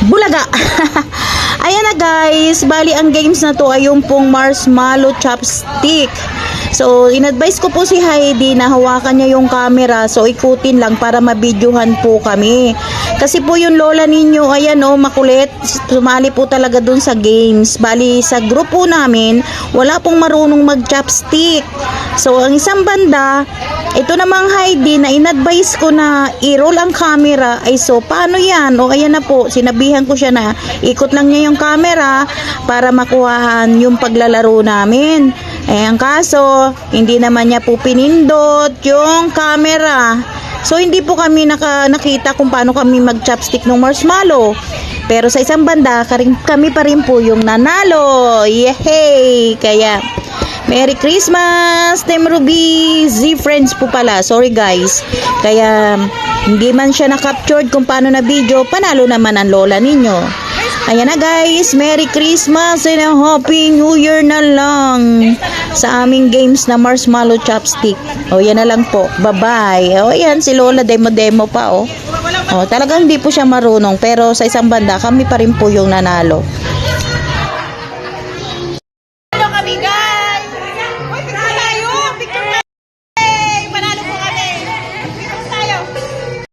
Bulaga. Ayan na guys, bali ang games na to ay yung pong marshmallow chopstick. So, in-advise ko po si Heidi na hawakan niya yung camera. So, ikutin lang para mabidyohan po kami. Kasi po yung lola ninyo, ayan o, makulit. Sumali po talaga dun sa games. Bali, sa grupo namin, wala pong marunong mag-chopstick. So, ang isang banda, ito namang Heidi na in-advise ko na i-roll ang camera. Ay, so, paano yan? O, ayan na po, sinabihan ko siya na ikot lang niya yung camera para makuhaan yung paglalaro namin. Eh, ang kaso, hindi naman niya po pinindot yung camera. So, hindi po kami nakita kung paano kami mag-chopstick ng marshmallow. Pero sa isang banda, kami pa rin po yung nanalo. Yehey! Kaya, Merry Christmas, Team Ruby, Z-Friends po pala. Sorry guys. Kaya, hindi man siya na-captured kung paano na video, panalo naman ang lola ninyo. Ayan na guys, Merry Christmas and a Happy New Year na lang sa aming games na marshmallow chopstick. O yan na lang po, bye-bye. O yan, si Lola demo-demo pa o. O talagang hindi po siya marunong pero sa isang banda kami pa rin po yung nanalo. Hello kami guys!